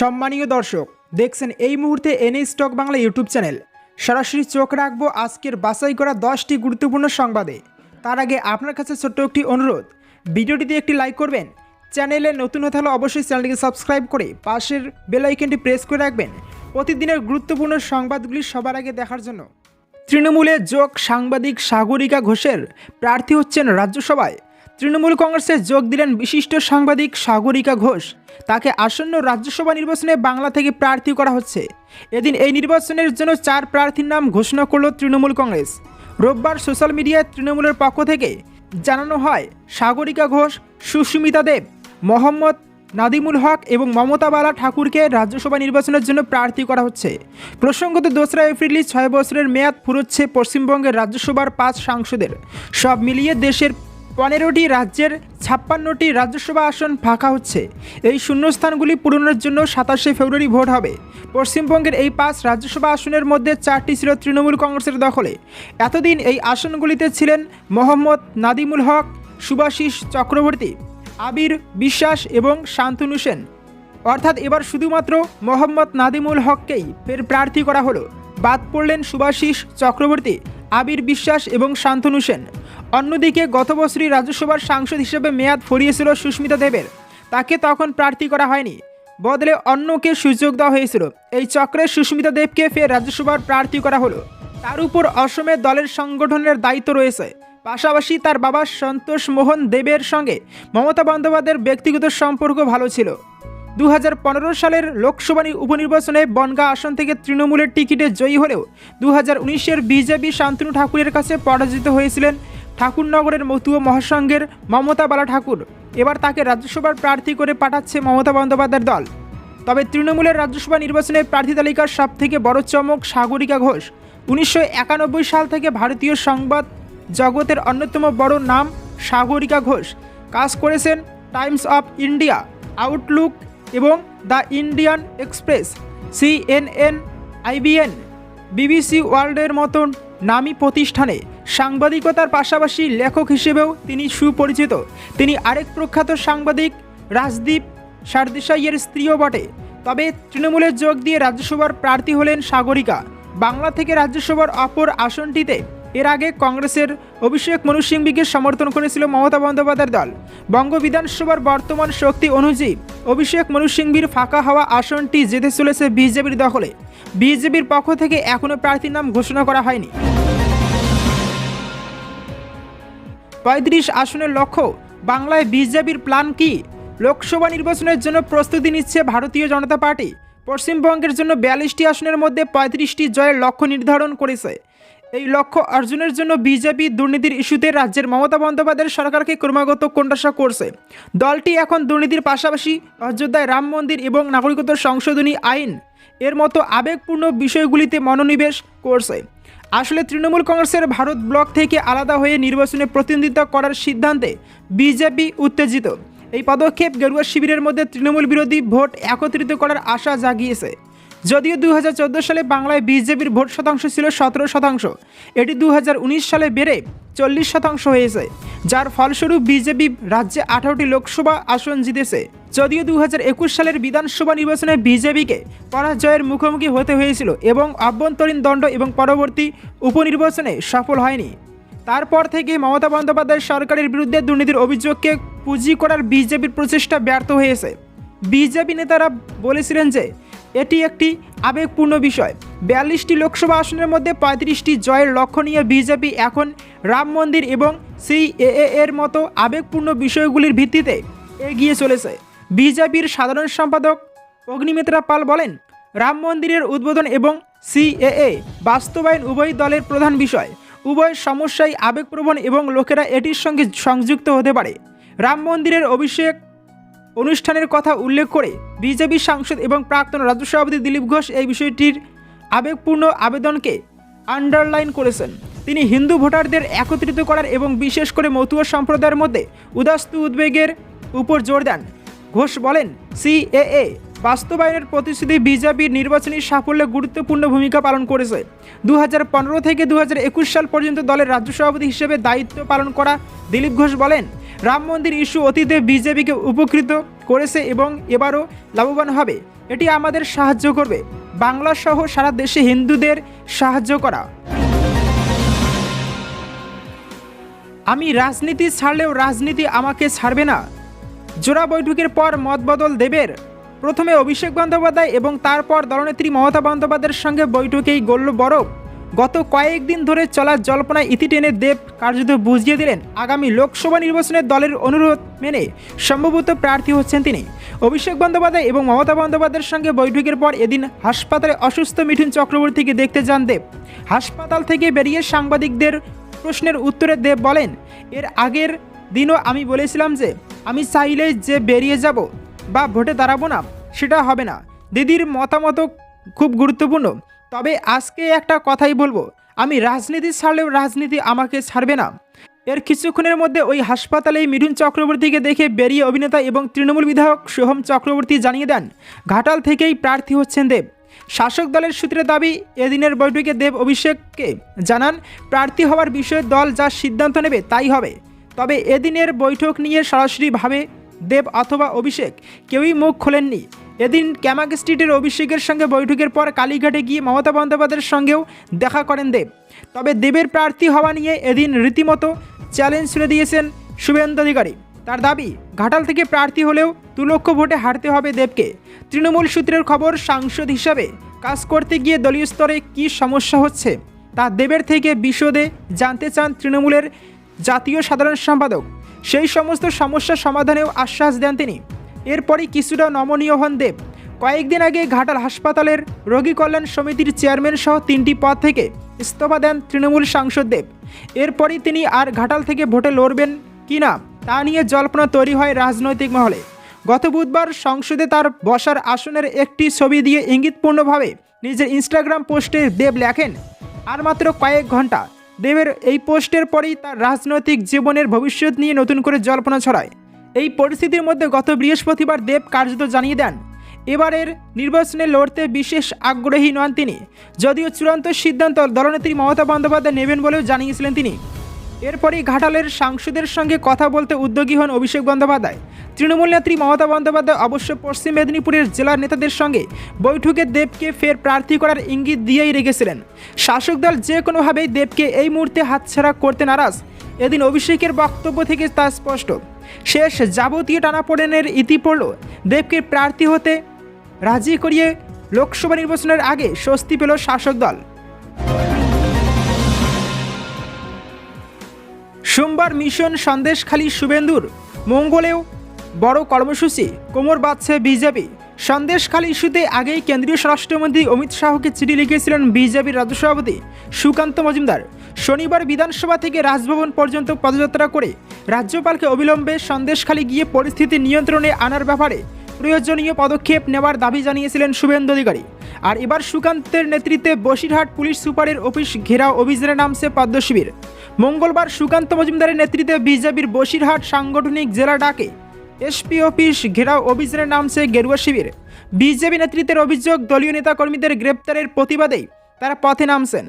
সম্মানীয় দর্শক, দেখছেন এই মুহূর্তে N A stock Bangla YouTube channel. সরাসরি চোখ রাখবো আজকের বাছাই করা 10টি গুরুত্বপূর্ণ সংবাদে। তার আগে আপনার কাছে ছোট্ট একটি অনুরোধ, ভিডিওটিতে একটি লাইক করবেন। চ্যানেলে নতুন হতে হলে অবশ্যই চ্যানেলটিকে সাবস্ক্রাইব করে পাশের বেল আইকনটি প্রেস করে রাখবেন প্রতিদিনের গুরুত্বপূর্ণ সংবাদগুলি সবার আগে দেখার জন্য। তৃণমূলে যোগ সাংবাদিক সাগরিকা ঘোষের প্রার্থী হচ্ছেন রাজ্যসভায়। তৃণমূল কংগ্রেসে যোগ দিলেন বিশিষ্ট সাংবাদিক সাগরিকা ঘোষ। তাকে আসন্ন রাজ্যসভা নির্বাচনে বাংলা থেকে প্রার্থী করা হচ্ছে। এদিন এই নির্বাচনের জন্য 4 প্রার্থীর নাম ঘোষণা করল তৃণমূল কংগ্রেস। রোববার সোশ্যাল মিডিয়ায় তৃণমূলের পক্ষ থেকে জানানো হয়, সাগরিকা ঘোষ, সুস্মিতা দেব, মোহাম্মদ নাদিমুল হক এবং মমতা বালা ঠাকুরকে রাজ্যসভা নির্বাচনের জন্য প্রার্থী করা হচ্ছে। প্রসঙ্গত 2রা এপ্রিলই 6 বছরের মেয়াদ ফুরোচ্ছে পশ্চিমবঙ্গের রাজ্যসভার 5 সাংসদের। সব মিলিয়ে দেশের 15টি রাজ্যের 56টি রাজ্যসভা আসন ফাঁকা হচ্ছে। এই শূন্যস্থানগুলি পূরণের জন্য 27শে ফেব্রুয়ারি ভোট হবে। পশ্চিমবঙ্গের এই 5 রাজ্যসভা আসনের মধ্যে 4টি ছিল তৃণমূল কংগ্রেসের দখলে। এতদিন এই আসনগুলিতে ছিলেন মোহাম্মদ নাদিমুল হক, শুভাশিস চক্রবর্তী, আবির বিশ্বাস এবং শান্তনু সেন। অর্থাৎ এবার শুধুমাত্র মোহাম্মদ নাদিমুল হককেই ফের প্রার্থী করা হলো। বাদ পড়লেন শুভাশিস চক্রবর্তী, আবির বিশ্বাস এবং শান্তনু সেন। অন্যদিকে গত বছরই রাজ্যসভার সাংসদ হিসেবে মেয়াদ ফুরিয়েছিল সুস্মিতা দেবের। তাকে তখন প্রার্থী করা হয়নি, বদলে অন্যকে সুযোগ দেওয়া হয়েছিল। এই চক্রে সুস্মিতা দেবকে ফের রাজ্যসভার প্রার্থী করা হলো। তার উপর অসমের দলের সংগঠনের দায়িত্ব রয়েছে। পাশাপাশি তার বাবা সন্তোষ মোহন দেবের সঙ্গে মমতা বন্দ্যোপাধ্যায়ের ব্যক্তিগত সম্পর্ক ভালো ছিল। 2015 সালের লোকসভা উপনির্বাচনে বনগাঁ আসন থেকে তৃণমূলের টিকিটে জয়ী হলেও 2019-এর বিজেপি শান্তনু ঠাকুরের কাছে পরাজিত হয়েছিলেন ঠাকুরনগরের মতুয়া মহাসংঘের মমতা বালা ঠাকুর। এবার তাকে রাজ্যসভার প্রার্থী করে পাঠাচ্ছে মমতা বন্দ্যোপাধ্যায়ের দল। তবে তৃণমূলের রাজ্যসভা নির্বাচনে প্রার্থী তালিকার সবথেকে বড় চমক সাগরিকা ঘোষ। 1991 সাল থেকে ভারতীয় সংবাদ জগতের অন্যতম বড় নাম সাগরিকা ঘোষ। কাজ করেছেন টাইমস অফ ইন্ডিয়া, আউটলুক এবং the Indian express, CNN, IBN, BBC ওয়ার্ল্ডের মতন নামী প্রতিষ্ঠানে। সাংবাদিকতার পাশাপাশি লেখক হিসেবেও তিনি সুপরিচিত। তিনি আরেক প্রখ্যাত সাংবাদিক রাজদীপ সারদেশাইয়ের স্ত্রীও বটে। তবে তৃণমূলে যোগ দিয়ে রাজ্যসভার প্রার্থী হলেন সাগরিকা। বাংলা থেকে রাজ্যসভার অপর আসনটিতে এর আগে কংগ্রেসের অভিষেক মনু সিংভিকে সমর্থন করেছিল মমতা বন্দ্যোপাধ্যায়ের দল। বঙ্গ বিধানসভার বর্তমান শক্তি অনুযায়ী অভিষেক মনু সিংভির ফাঁকা হওয়া আসনটি যেতে চলেছে বিজেপির দখলে। বিজেপির পক্ষ থেকে এখনও প্রার্থীর নাম ঘোষণা করা হয়নি। 35 আসনের লক্ষ্য। বাংলায় বিজেপির প্ল্যান কি? লোকসভা নির্বাচনের জন্য প্রস্তুতি নিচ্ছে ভারতীয় জনতা পার্টি। পশ্চিমবঙ্গের জন্য 42টি আসনের মধ্যে 35টি জয়ের লক্ষ্য নির্ধারণ করেছে। এই লক্ষ্য অর্জনের জন্য বিজেপি দুর্নীতির ইস্যুতে রাজ্যের মমতা বন্দ্যোপাধ্যায়ের সরকারকে ক্রমাগত কোণঠাসা করছে। দলটি এখন দুর্নীতির পাশাপাশি অযোধ্যায় রাম মন্দির এবং নাগরিকত্ব সংশোধনী আইন এর মতো আবেগপূর্ণ বিষয়গুলিতে মনোনিবেশ করছে। আসলে তৃণমূল কংগ্রেসের ভারত ব্লক থেকে আলাদা হয়ে নির্বাচনে প্রতিনিধিত্ব করার সিদ্ধান্তে বিজেপি উত্তেজিত। এই পদক্ষেপ গেরুয়া শিবিরের মধ্যে তৃণমূল বিরোধী ভোট একত্রিত করার আশা জাগিয়েছে। যদিও 2014 সালে বাংলায় বিজেপির ভোট শতাংশ ছিল 17%, এটি 2019 সালে বেড়ে 40% হয়েছে, যার ফলস্বরূপ বিজেপি রাজ্যে 18টি লোকসভা আসন জিতেছে। যদিও 2021 সালের বিধানসভা নির্বাচনে বিজেপিকে পরাজয়ের মুখোমুখি হতে হয়েছিল এবং অভ্যন্তরীণ দ্বন্দ্ব এবং পরবর্তী উপনির্বাচনে সফল হয়নি। তারপর থেকে মমতা বন্দ্যোপাধ্যায়ের সরকারের বিরুদ্ধে দুর্নীতির অভিযোগকে পুঁজি করার বিজেপির প্রচেষ্টা ব্যর্থ হয়েছে। বিজেপি নেতারা বলেছিলেন যে এটি একটি আবেগপূর্ণ বিষয়। 42টি লোকসভা আসনের মধ্যে 35টি জয়ের লক্ষ্য নিয়ে বিজেপি এখন রাম মন্দির এবং CAA এর মতো আবেগপূর্ণ বিষয়গুলির ভিত্তিতে এগিয়ে চলেছে। বিজেপির সাধারণ সম্পাদক অগ্নিমিত্রা পাল বলেন, রাম মন্দিরের উদ্বোধন এবং CAA বাস্তবায়ন উভয় দলের প্রধান বিষয়। উভয় সমস্যাই আবেগপ্রবণ এবং লোকেরা এটির সঙ্গে সংযুক্ত হতে পারে। রাম মন্দিরের অভিষেক অনুষ্ঠানের কথা উল্লেখ করে বিজেপি সাংসদ এবং প্রাক্তন রাজ্য সভাপতি দিলীপ ঘোষ এই বিষয়টির আবেগপূর্ণ আবেদনকে আন্ডারলাইন করেছেন। তিনি হিন্দু ভোটারদের একত্রিত করার এবং বিশেষ করে মতুয়া সম্প্রদায়ের মধ্যে উদাস্ত উদ্বেগের উপর জোর দেন। ঘোষ বলেন, CAA বাস্তবায়নের প্রতিশ্রুতি বিজেপির নির্বাচনী সাফল্যে গুরুত্বপূর্ণ ভূমিকা পালন করেছে। 2015 থেকে 2021 সাল পর্যন্ত দলের রাজ্য সভাপতি হিসেবে দায়িত্ব পালন করা দিলীপ ঘোষ বলেন, রাম মন্দির ইস্যু অতীতে বিজেপিকে উপকৃত করেছে এবং এবারও লাভবান হবে। এটি আমাদের সাহায্য করবে বাংলা সহ সারা দেশে হিন্দুদের সাহায্য করা। আমি রাজনীতি ছাড়লেও রাজনীতি আমাকে ছাড়বে না। জোড়া বৈঠকের পর মতবদল দেবের। প্রথমে অভিষেক বন্দ্যোপাধ্যায় এবং তারপর দলনেত্রী মমতা বন্দ্যোপাধ্যায়ের সঙ্গে বৈঠকেই গড়ল বরফ। গত কয়েকদিন ধরে চলা জল্পনায় ইতি টেনে দেব কার্যত বুঝিয়ে দিলেন আগামী লোকসভা নির্বাচনে দলের অনুরোধ মেনে সম্ভবত প্রার্থী হচ্ছেন তিনি। অভিষেক বন্দ্যোপাধ্যায় এবং মমতা বন্দ্যোপাধ্যায়ের সঙ্গে বৈঠকের পর এদিন হাসপাতালে অসুস্থ মিঠুন চক্রবর্তীকে দেখতে যান দেব। হাসপাতাল থেকে বেরিয়ে সাংবাদিকদের প্রশ্নের উত্তরে দেব বলেন, এর আগের দিনও আমি বলেছিলাম যে আমি চাইলে যে বেরিয়ে যাব বা ভোটে দাঁড়াবো না সেটা হবে না। দিদির মতামত খুব গুরুত্বপূর্ণ, তবে আজকে একটা কথাই বলবো, আমি রাজনীতি ছাড়লেও রাজনীতি আমাকে ছাড়বে না। এর কিছুক্ষণের মধ্যে ওই হাসপাতালেই মিঠুন চক্রবর্তীকে দেখে বেরিয়ে অভিনেতা এবং তৃণমূল বিধায়ক সোহম চক্রবর্তী জানিয়ে দেন ঘাটাল থেকেই প্রার্থী হচ্ছেন দেব। শাসক দলের সূত্রে দাবি, এদিনের বৈঠকে দেব অভিষেককে জানান প্রার্থী হওয়ার বিষয়ে দল যা সিদ্ধান্ত নেবে তাই হবে। তবে এদিনের বৈঠক নিয়ে সরাসরিভাবে দেব অথবা অভিষেক কেউই মুখ খোলেননি। এদিন ক্যামাক স্ট্রিটের অভিষেকের সঙ্গে বৈঠকের পর কালীঘাটে গিয়ে মমতা বন্দ্যোপাধ্যায়ের সঙ্গেও দেখা করেন দেব। তবে দেবের প্রার্থী হওয়া নিয়ে এদিন রীতিমতো চ্যালেঞ্জ ছুড়ে দিয়েছেন শুভেন্দু অধিকারী। তার দাবি, ঘাটাল থেকে প্রার্থী হলেও 2 লক্ষ ভোটে হারতে হবে দেবকে। তৃণমূল সূত্রের খবর, সাংসদ হিসাবে কাজ করতে গিয়ে দলীয় স্তরে কী সমস্যা হচ্ছে তা দেবের থেকে বিশদে জানতে চান তৃণমূলের জাতীয় সাধারণ সম্পাদক। সেই সমস্ত সমস্যা সমাধানেও আশ্বাস দেন তিনি। এরপরই কিছুটা নমনীয় হন দেব। কয়েকদিন আগে ঘাটাল হাসপাতালের রোগী কল্যাণ সমিতির চেয়ারম্যান সহ 3টি পদ থেকে ইস্তফা দেন তৃণমূল সাংসদ দেব। এরপরই তিনি আর ঘাটাল থেকে ভোটে লড়বেন কিনা তা নিয়ে জল্পনা তৈরি হয় রাজনৈতিক মহলে। গত বুধবার সংসদে তার বসার আসনের একটি ছবি দিয়ে ইঙ্গিতপূর্ণভাবে নিজের ইনস্টাগ্রাম পোস্টে দেব লেখেন, আর মাত্র কয়েক ঘন্টা। দেবের এই পোস্টের পরেই তার রাজনৈতিক জীবনের ভবিষ্যৎ নিয়ে নতুন করে জল্পনা ছড়ায়। এই পরিস্থিতির মধ্যে গত বৃহস্পতিবার দেব কার্যত জানিয়ে দেন এবারের নির্বাচনে লড়তে বিশেষ আগ্রহী নন তিনি, যদিও চূড়ান্ত সিদ্ধান্ত দলনেত্রী মমতা বন্দ্যোপাধ্যায় নেবেন বলেও জানিয়েছিলেন তিনি। এরপরই ঘাটালের সাংসদের সঙ্গে কথা বলতে উদ্যোগী হন অভিষেক বন্দ্যোপাধ্যায়। তৃণমূল নেত্রী মমতা বন্দ্যোপাধ্যায় অবশ্য পশ্চিম মেদিনীপুরের জেলার নেতাদের সঙ্গে বৈঠকে দেবকে ফের প্রার্থী করার ইঙ্গিত দিয়েই রেখেছিলেন। শাসক দল যে কোনোভাবেই দেবকে এই মুহূর্তে হাতছাড়া করতে নারাজ। এদিন অভিষেকের বক্তব্য থেকে তা স্পষ্ট। শেষ যাবতীয় টানাপোড়েনের ইতি পড়ল দেবকে প্রার্থী হতে রাজি করিয়ে লোকসভা নির্বাচনের আগে স্বস্তি পেল শাসক দল। সোমবার মিশন সন্দেশখালী শুভেন্দুর মঙ্গলেও বড় কর্মসূচি, কোমর বাঁধছে বিজেপি। সন্দেশখালী ইস্যুতে আগেই কেন্দ্রীয় স্বরাষ্ট্রমন্ত্রী অমিত শাহকে চিঠি লিখেছিলেন বিজেপির রাজ্য সভাপতি সুকান্ত মজুমদার। শনিবার বিধানসভা থেকে রাজভবন পর্যন্ত পদযাত্রা করে রাজ্যপালকে অবিলম্বে সন্দেশখালী গিয়ে পরিস্থিতি নিয়ন্ত্রণে আনার ব্যাপারে প্রয়োজনীয় পদক্ষেপ নেওয়ার দাবি জানিয়েছিলেন শুভেন্দু অধিকারী। আর এবার সুকান্তের নেতৃত্বে বসিরহাট পুলিশ সুপারের অফিস ঘেরাও অভিযানে নামছে পদ্ম শিবির। মঙ্গলবার সুকান্ত মজুমদারের নেতৃত্বে বিজেপির বসিরহাট সাংগঠনিক জেলা ডাকে এসপি অফিস ঘেরাও অভিযানে নামছে গেরুয়া শিবির। বিজেপি নেতৃত্বের অভিযোগ, দলীয় নেতাকর্মীদের গ্রেপ্তারের প্রতিবাদেই তারা পথে নামছেন।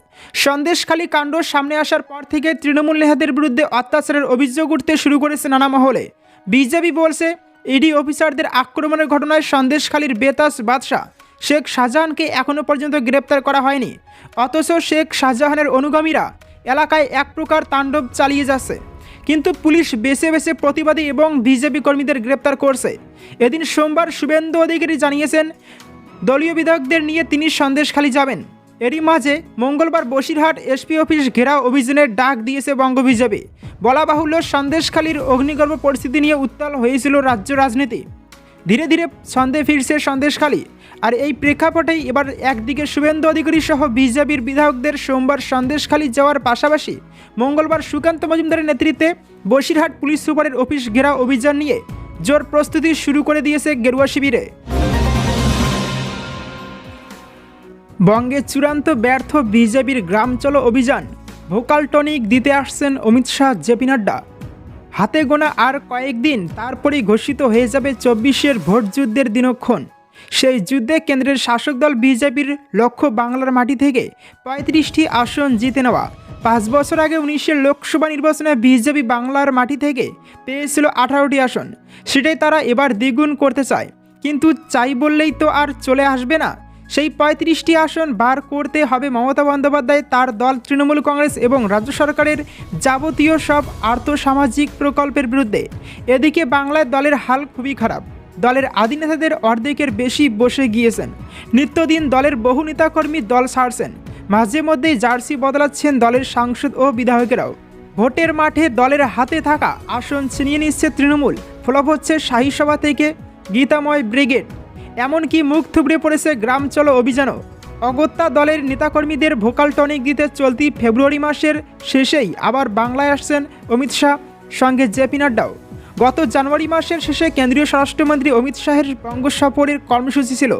সন্দেশখালী কাণ্ড সামনে আসার পর থেকে তৃণমূল নেতাদের বিরুদ্ধে অত্যাচারের অভিযোগ উঠতে শুরু করেছে নানা মহলে। বিজেপি বলছে, ইডি অফিসারদের আক্রমণের ঘটনায় সন্দেশখালীর বেতাস বাদশাহ শেখ শাহজাহানকে এখনও পর্যন্ত গ্রেপ্তার করা হয়নি, অথচ শেখ শাহজাহানের অনুগামীরা এলাকায় এক প্রকার তাণ্ডব চালিয়ে যাচ্ছে। কিন্তু পুলিশ বেছে বেছে প্রতিবাদী এবং বিজেপি কর্মীদের গ্রেপ্তার করছে। এদিন সোমবার শুভেন্দু অধিকারী জানিয়েছেন দলীয় বিধায়কদের নিয়ে তিনি সন্দেশখালী যাবেন। এরই মাঝে মঙ্গলবার বসিরহাট এসপি অফিস ঘেরাও অভিযানের ডাক দিয়েছে বঙ্গ বিজেপি। বলা বাহুল্য, সন্দেশখালীর অগ্নিগর্ভ পরিস্থিতি নিয়ে উত্তাল হয়েছিল রাজ্য রাজনীতি। ধীরে ধীরে ছন্দে ফিরছে সন্দেশখালী। আর এই প্রেক্ষাপটেই এবার একদিকে শুভেন্দু অধিকারী সহ বিজেপির বিধায়কদের সোমবার সন্দেশখালী যাওয়ার পাশাপাশি মঙ্গলবার সুকান্ত মজুমদারের নেতৃত্বে বসিরহাট পুলিশ সুপারের অফিস ঘেরাও অভিযান নিয়ে জোর প্রস্তুতি শুরু করে দিয়েছে গেরুয়া শিবিরে। বঙ্গে চূড়ান্ত ব্যর্থ বিজেপির গ্রাম চলো অভিযান, ভোকাল টনিক দিতে আসছেন অমিত শাহ, জেপি নাড্ডা। হাতে গোনা আর কয়েকদিন, তারপরেই ঘোষিত হয়ে যাবে 24-এর ভোট যুদ্ধের দিনক্ষণ। সেই যুদ্ধে কেন্দ্রের শাসক দল বিজেপির লক্ষ্য বাংলার মাটি থেকে 35টি আসন জিতে নেওয়া। 5 বছর আগে 19-এর লোকসভা নির্বাচনে বিজেপি বাংলার মাটি থেকে পেয়েছিল 18টি আসন, সেটাই তারা এবার দ্বিগুণ করতে চায়। কিন্তু চাই বললেই তো আর চলে আসবে না। সেই 35টি আসন বার করতে হবে মমতা বন্দ্যোপাধ্যায়, তার দল তৃণমূল কংগ্রেস এবং রাজ্য সরকারের যাবতীয় সব আর্থসামাজিক প্রকল্পের বিরুদ্ধে। এদিকে বাংলায় দলের হাল খুবই খারাপ। দলের আদি নেতাদের অর্ধেকের বেশি বসে গিয়েছেন। নিত্যদিন দলের বহু নেতাকর্মী দল ছাড়ছেন। মাঝে মধ্যেই জার্সি বদলাচ্ছেন দলের সাংসদ ও বিধায়কেরাও। ভোটের মাঠে দলের হাতে থাকা আসন ছিনিয়ে নিচ্ছে তৃণমূল। ফলপ হচ্ছে শাহী সভা থেকে গীতাময় ব্রিগেড, এমনকি মুখ থুবড়ে পড়েছে গ্রাম চলো অভিযানও। অগত্যা দলের নেতাকর্মীদের ভোকাল টনিক দিতে চলতি ফেব্রুয়ারি মাসের শেষেই আবার বাংলায় আসছেন অমিত শাহ, সঙ্গে জেপি নাড্ডাও। গত জানুয়ারি মাসের শেষে কেন্দ্রীয় স্বরাষ্ট্রমন্ত্রী অমিত শাহের বঙ্গ সফরের কর্মসূচি ছিল,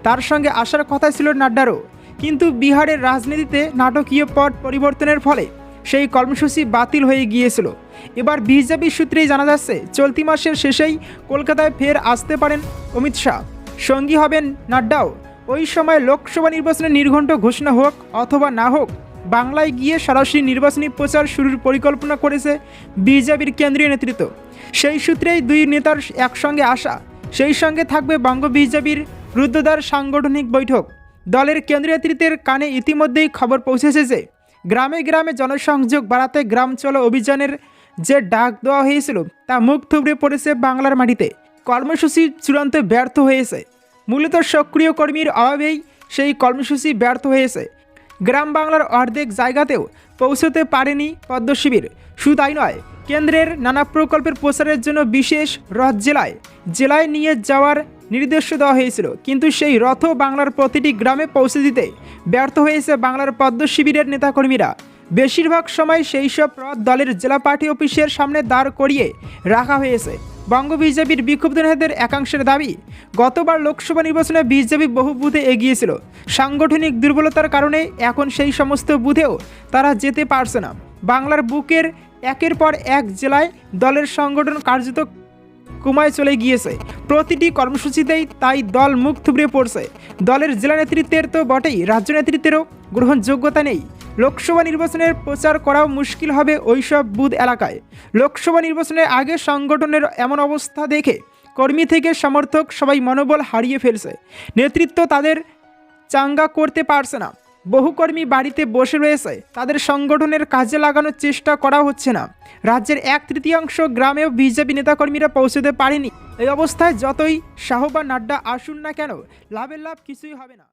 তার সঙ্গে আসার কথা ছিল নাড্ডারও। কিন্তু বিহারের রাজনীতিতে নাটকীয় পট পরিবর্তনের ফলে সেই কর্মসূচি বাতিল হয়ে গিয়েছিল। এবার বিজেপি সূত্রেই জানা যাচ্ছে চলতি মাসের শেষেই কলকাতায় ফের আসতে পারেন অমিত শাহ, সঙ্গী হবেন নাড্ডাও। ওই সময় লোকসভা নির্বাচনের নির্ঘণ্ট ঘোষণা হোক অথবা না হোক, বাংলায় গিয়ে সরাসরি নির্বাচনী প্রচার শুরুর পরিকল্পনা করেছে বিজেপির কেন্দ্রীয় নেতৃত্ব। সেই সূত্রেই দুই নেতার একসঙ্গে আসা, সেই সঙ্গে থাকবে বঙ্গ বিজেপির রুদ্ধদ্বার সাংগঠনিক বৈঠক। দলের কেন্দ্রীয় নেতৃত্বের কানে ইতিমধ্যেই খবর পৌঁছেছে যে গ্রামে গ্রামে জনসংযোগ বাড়াতে গ্রাম চলো অভিযানের যে ডাক দেওয়া হয়েছিল তা মুখ থুবড়ে পড়েছে বাংলার মাটিতে। কর্মসূচি চূড়ান্ত ব্যর্থ হয়েছে। মূলত সক্রিয় কর্মীর অভাবেই সেই কর্মসূচি ব্যর্থ হয়েছে। গ্রাম বাংলার অর্ধেক জায়গাতেও পৌঁছতে পারেনি পদ্ম শিবির। শুধু তাই নয়, কেন্দ্রের নানা প্রকল্পের প্রচারের জন্য বিশেষ রথ জেলায় নিয়ে যাওয়ার নির্দেশ দেওয়া হয়েছিল, কিন্তু সেই রথ বাংলার প্রতিটি গ্রামে পৌঁছে দিতে ব্যর্থ হয়েছে বাংলার পদ্ম শিবিরের নেতাকর্মীরা। বেশিরভাগ সময় সেই সব রথ দলের জেলা পার্টি অফিসের সামনে দাঁড় করিয়ে রাখা হয়েছে। বঙ্গ বিজেপির বিক্ষুব্ধ নেতাদের একাংশের দাবি, গতবার লোকসভা নির্বাচনে বিজেপি বহু বুথে এগিয়েছিল। সাংগঠনিক দুর্বলতার কারণে এখন সেই সমস্ত বুথেও তারা যেতে পারছে না। বাংলার বুকের একের পর এক জেলায় দলের সংগঠন কার্যত কুমায় চলে গিয়েছে। প্রতিটি কর্মসূচিতেই তাই দল মুখ থুবড়ে পড়ছে। দলের জেলা নেতৃত্বের তো বটেই, রাজ্য নেতৃত্বেরও গ্রহণযোগ্যতা নেই। লোকসভা নির্বাচনের প্রচার করাও মুশকিল হবে ওইসব বুথ এলাকায়। লোকসভা নির্বাচনের আগে সংগঠনের এমন অবস্থা দেখে কর্মী থেকে সমর্থক সবাই মনোবল হারিয়ে ফেলছে। নেতৃত্ব তাদের চাঙ্গা করতে পারছে না। বহু কর্মী বাড়িতে বসে রয়েছে, তাদের সংগঠনের কাজে লাগানোর চেষ্টা করা হচ্ছে না। রাজ্যের 1/3 গ্রামেও বিজেপি নেতাকর্মীরা পৌঁছতে পারেনি। এই অবস্থায় যতই শাহ বা নাড্ডা আসুন না কেন, লাভের লাভ কিছুই হবে না।